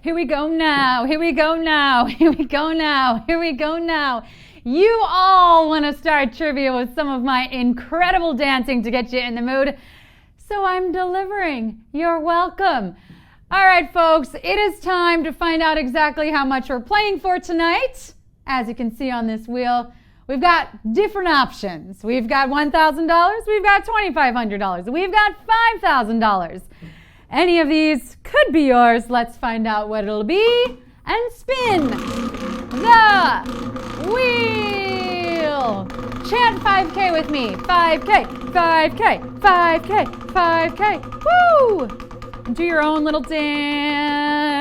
Here we go now, here we go now, here we go now, here we go now. You all want to start trivia with some of my incredible dancing to get you in the mood, so I'm delivering. You're welcome. All right, folks, it is time to find out exactly how much we're playing for tonight. As you can see on this wheel, we've got different options. We've got $1,000, we've got $2,500, we've got $5,000. Any of these could be yours. Let's find out what it'll be and spin the wheel. Chant 5K with me. 5K, 5K, 5K, 5K. Woo! Do your own little dance.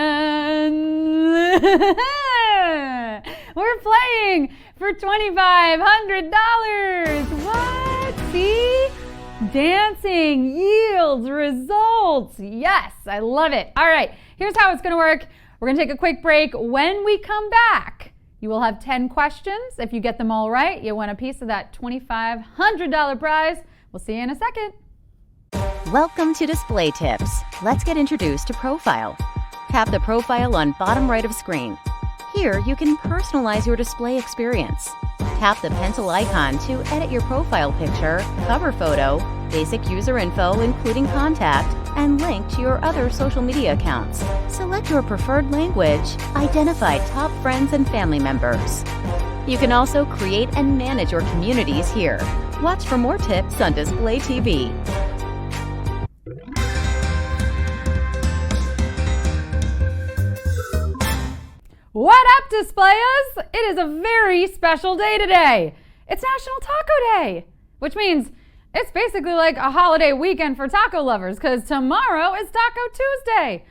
We're playing for $2,500. What? See? Dancing yields results. Yes, I love it. All right, here's how it's going to work. We're going to take a quick break. When we come back, you will have 10 questions. If you get them all right, you win a piece of that $2,500 prize. We'll see you in a second. Welcome to Display Tips. Let's get introduced to Profile. Tap the profile on bottom right of screen. Here, you can personalize your display experience. Tap the pencil icon to edit your profile picture, cover photo, basic user info including contact, and link to your other social media accounts. Select your preferred language, identify top friends and family members. You can also create and manage your communities here. Watch for more tips on Display TV. What up, Displayers? It is a very special day today. It's National Taco Day, which means it's basically like a holiday weekend for taco lovers because tomorrow is Taco Tuesday.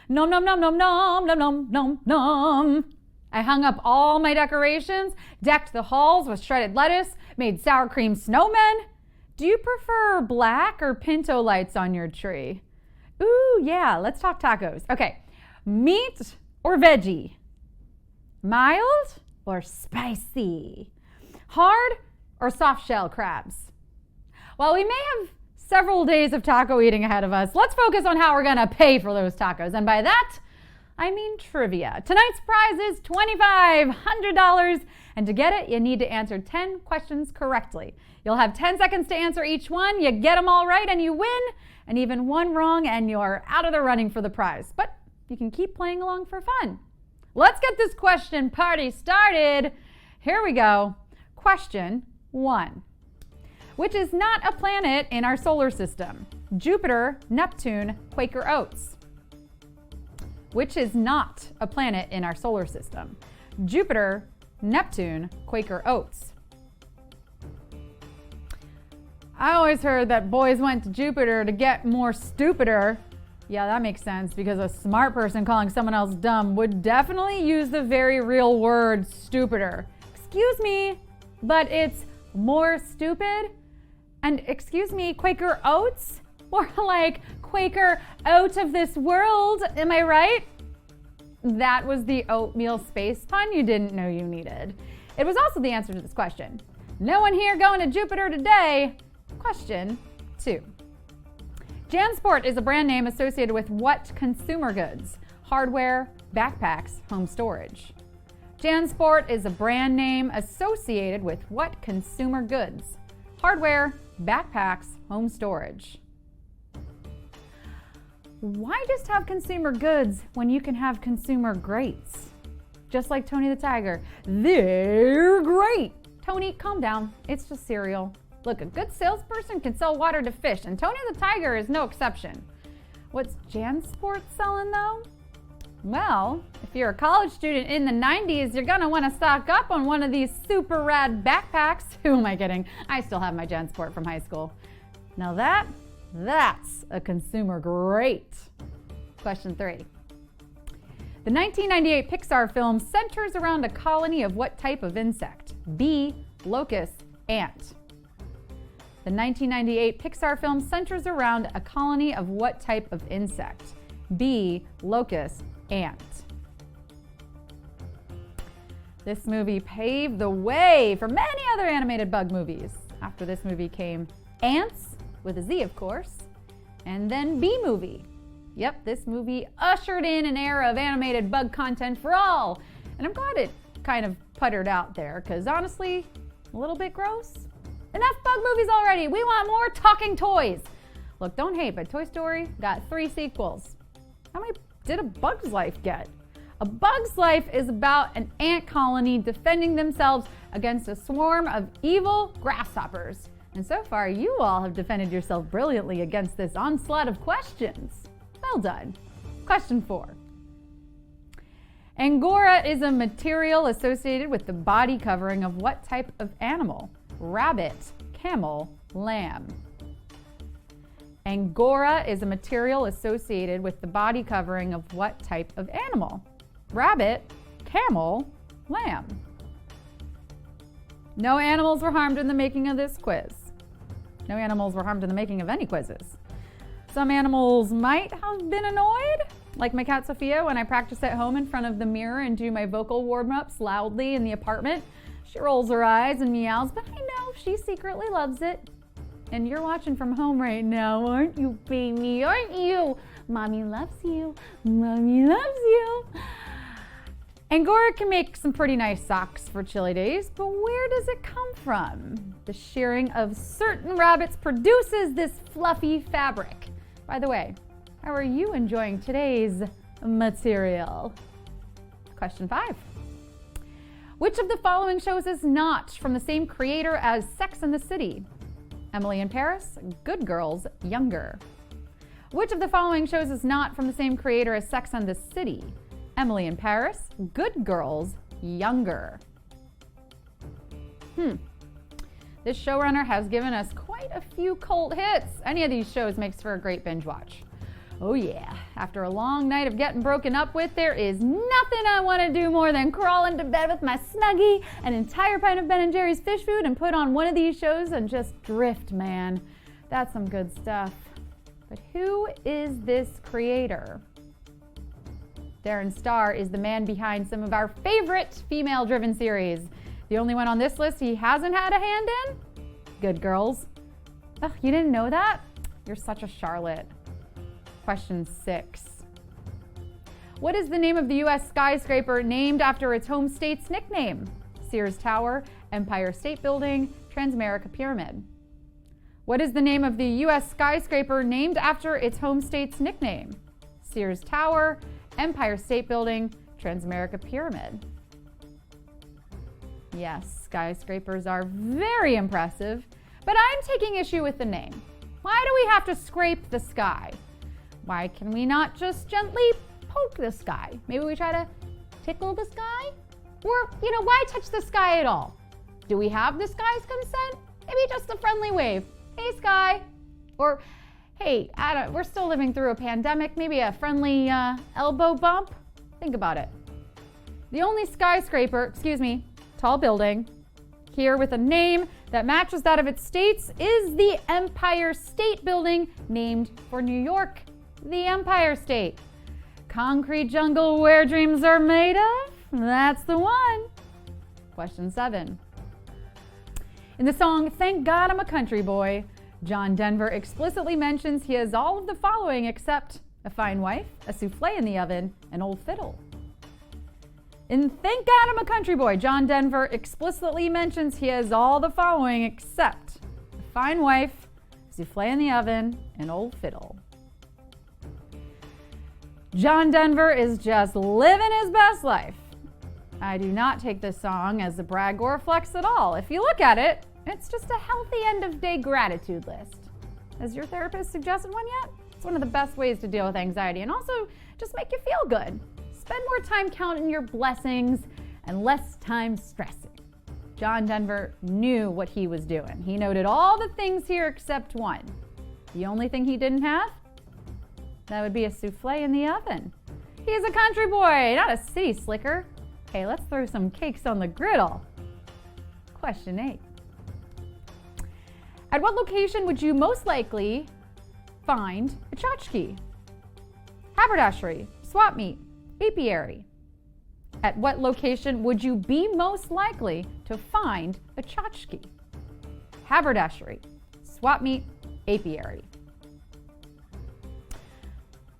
Nom nom nom nom nom nom nom nom nom. I hung up all my decorations, decked the halls with shredded lettuce, made sour cream snowmen. Do you prefer black or pinto lights on your tree? Ooh, yeah, let's talk tacos. Okay, meat or veggie? Mild or spicy? Hard or soft shell crabs? While we may have several days of taco eating ahead of us, let's focus on how we're going to pay for those tacos. And by that, I mean trivia. Tonight's prize is $2,500. And to get it, you need to answer 10 questions correctly. You'll have 10 seconds to answer each one. You get them all right and you win. And even one wrong and you're out of the running for the prize. But you can keep playing along for fun. Let's get this question party started. Here we go. Question 1. Which is not a planet in our solar system? Jupiter, Neptune, Quaker Oats. Which is not a planet in our solar system? Jupiter, Neptune, Quaker Oats. I always heard that boys went to Jupiter to get more stupider. Yeah, that makes sense because a smart person calling someone else dumb would definitely use the very real word stupider. Excuse me, but it's more stupid? And excuse me, Quaker Oats? More like Quaker out of this world, am I right? That was the oatmeal space pun you didn't know you needed. It was also the answer to this question. No one here going to Jupiter today. Question 2. JanSport is a brand name associated with what consumer goods? Hardware, backpacks, home storage. JanSport is a brand name associated with what consumer goods? Hardware, backpacks, home storage. Why just have consumer goods when you can have consumer greats? Just like Tony the Tiger. They're great. Tony, calm down. It's just cereal. Look, a good salesperson can sell water to fish, and Tony the Tiger is no exception. What's JanSport selling, though? Well, if you're a college student in the 90s, you're going to want to stock up on one of these super rad backpacks. Who am I kidding? I still have my JanSport from high school. Now that's a consumer great. Question 3. The 1998 Pixar film centers around a colony of what type of insect? Bee, locust, ant. The 1998 Pixar film centers around a colony of what type of insect? Bee, locust, ant. This movie paved the way for many other animated bug movies. After this movie came Ants with a Z, of course. And then B-movie. Yep, this movie ushered in an era of animated bug content for all. And I'm glad it kind of puttered out there, because honestly, a little bit gross. Enough bug movies already. We want more talking toys. Look, don't hate, but Toy Story got 3 sequels. How many did A Bug's Life get? A Bug's Life is about an ant colony defending themselves against a swarm of evil grasshoppers. And so far, you all have defended yourself brilliantly against this onslaught of questions. Well done. Question 4. Angora is a material associated with the body covering of what type of animal? Rabbit, camel, lamb. Angora is a material associated with the body covering of what type of animal? Rabbit, camel, lamb. No animals were harmed in the making of this quiz. No animals were harmed in the making of any quizzes. Some animals might have been annoyed, like my cat Sophia when I practice at home in front of the mirror and do my vocal warm-ups loudly in the apartment. She rolls her eyes and meows, but I know she secretly loves it. And you're watching from home right now, aren't you, baby? Aren't you? Mommy loves you. Mommy loves you. Angora can make some pretty nice socks for chilly days, but where does it come from? The shearing of certain rabbits produces this fluffy fabric. By the way, how are you enjoying today's material? Question 5. Which of the following shows is not from the same creator as Sex and the City? Emily in Paris, Good Girls, Younger. Which of the following shows is not from the same creator as Sex and the City? Emily in Paris, Good Girls, Younger. This showrunner has given us quite a few cult hits. Any of these shows makes for a great binge watch. Oh yeah, after a long night of getting broken up with, there is nothing I want to do more than crawl into bed with my Snuggie, an entire pint of Ben & Jerry's fish food, and put on one of these shows and just drift, man. That's some good stuff. But who is this creator? Darren Star is the man behind some of our favorite female-driven series. The only one on this list he hasn't had a hand in? Good Girls. Ugh, you didn't know that? You're such a Charlotte. Question 6. What is the name of the U.S. skyscraper named after its home state's nickname? Sears Tower, Empire State Building, Transamerica Pyramid. What is the name of the U.S. skyscraper named after its home state's nickname? Sears Tower, Empire State Building, Transamerica Pyramid. Yes, skyscrapers are very impressive, but I'm taking issue with the name. Why do we have to scrape the sky? Why can we not just gently poke the sky? Maybe we try to tickle the sky? Or, why touch the sky at all? Do we have the sky's consent? Maybe just a friendly wave. Hey, sky. Or, hey, we're still living through a pandemic. Maybe a friendly elbow bump. Think about it. The only tall building here with a name that matches that of its states is the Empire State Building, named for New York. The Empire State. Concrete jungle where dreams are made of? That's the one. Question 7. In the song Thank God I'm a Country Boy, John Denver explicitly mentions he has all of the following except a fine wife, a souffle in the oven, an old fiddle. In Thank God I'm a Country Boy, John Denver explicitly mentions he has all the following except a fine wife, a souffle in the oven, an old fiddle. John Denver is just living his best life. I do not take this song as a brag or a flex at all. If you look at it, it's just a healthy end of day gratitude list. Has your therapist suggested one yet? It's one of the best ways to deal with anxiety and also just make you feel good. Spend more time counting your blessings and less time stressing. John Denver knew what he was doing. He noted all the things here except one. The only thing he didn't have? That would be a souffle in the oven. He's a country boy, not a city slicker. Okay, let's throw some cakes on the griddle. Question 8. At what location would you most likely find a tchotchke? Haberdashery, swap meet, apiary. At what location would you be most likely to find a tchotchke? Haberdashery, swap meet, apiary.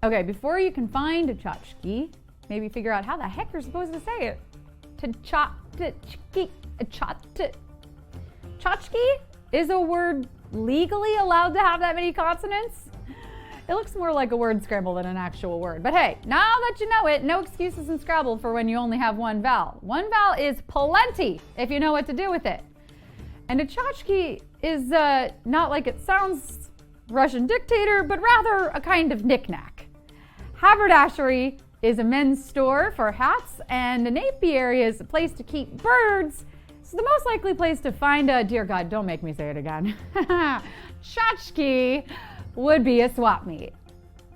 Okay, before you can find a tchotchke, maybe figure out how the heck you're supposed to say it. Tchotchke. Tchotchke is a word legally allowed to have that many consonants. It looks more like a word scramble than an actual word. But hey, now that you know it, no excuses in Scrabble for when you only have one vowel. One vowel is plenty if you know what to do with it. And a tchotchke is not like it sounds, Russian dictator, but rather a kind of knick-knack. Haberdashery is a men's store for hats, and an apiary is a place to keep birds. So the most likely place to find a, dear God, don't make me say it again, tchotchke would be a swap meet.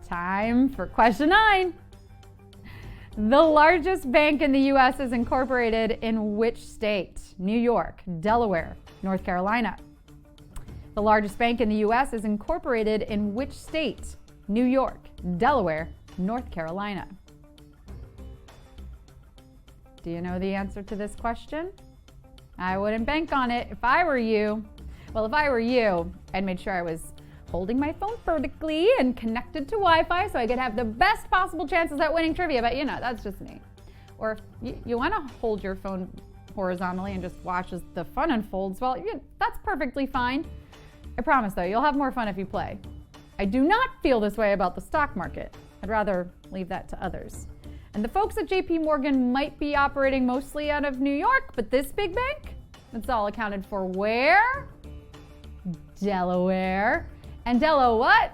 Time for question 9. The largest bank in the U.S. is incorporated in which state? New York, Delaware, North Carolina. The largest bank in the U.S. is incorporated in which state? New York, Delaware, North Carolina. Do you know the answer to this question? I wouldn't bank on it if I were you. Well, if I were you, I'd make sure I was holding my phone vertically and connected to Wi-Fi so I could have the best possible chances at winning trivia, but you know, that's just me. Or if you want to hold your phone horizontally and just watch as the fun unfolds, well, that's perfectly fine. I promise though, you'll have more fun if you play. I do not feel this way about the stock market. I'd rather leave that to others. And the folks at JP Morgan might be operating mostly out of New York, but this big bank, it's all accounted for where? Delaware. And Delaware what?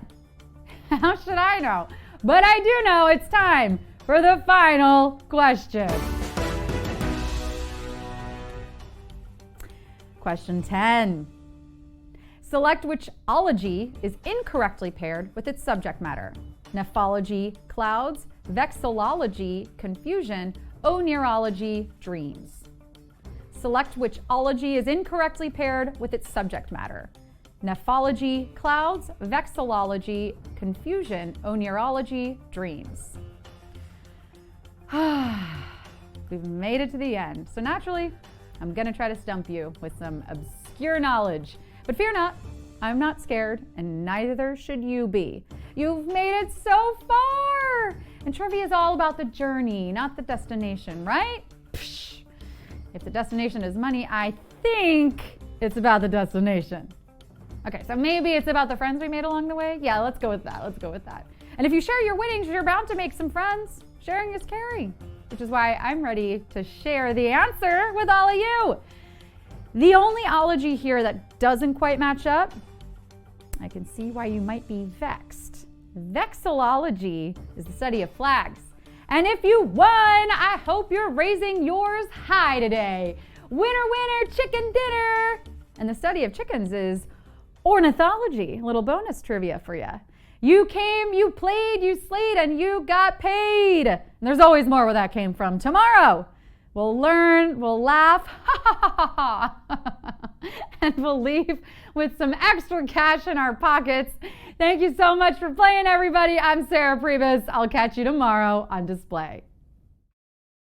How should I know? But I do know it's time for the final question. Question 10. Select which ology is incorrectly paired with its subject matter. Nephology, clouds, vexillology, confusion, oneirology, dreams. Select which ology is incorrectly paired with its subject matter. Nephology, clouds, vexillology, confusion, oneirology, dreams. We've made it to the end. So naturally, I'm gonna try to stump you with some obscure knowledge. But fear not, I'm not scared, and neither should you be. You've made it so far! And trivia is all about the journey, not the destination, right? Psh. If the destination is money, I think it's about the destination. Okay, so maybe it's about the friends we made along the way? Yeah, let's go with that. Let's go with that. And if you share your winnings, you're bound to make some friends. Sharing is caring, which is why I'm ready to share the answer with all of you. The only ology here that doesn't quite match up, I can see why you might be vexed. Vexillology is the study of flags. And if you won, I hope you're raising yours high today. Winner, winner, chicken dinner. And the study of chickens is ornithology. A little bonus trivia for you. You came, you played, you slayed, and you got paid. And there's always more where that came from. Tomorrow, we'll learn, we'll laugh, and we'll leave with some extra cash in our pockets. Thank you so much for playing, everybody. I'm Sarah Pribis. I'll catch you tomorrow on display.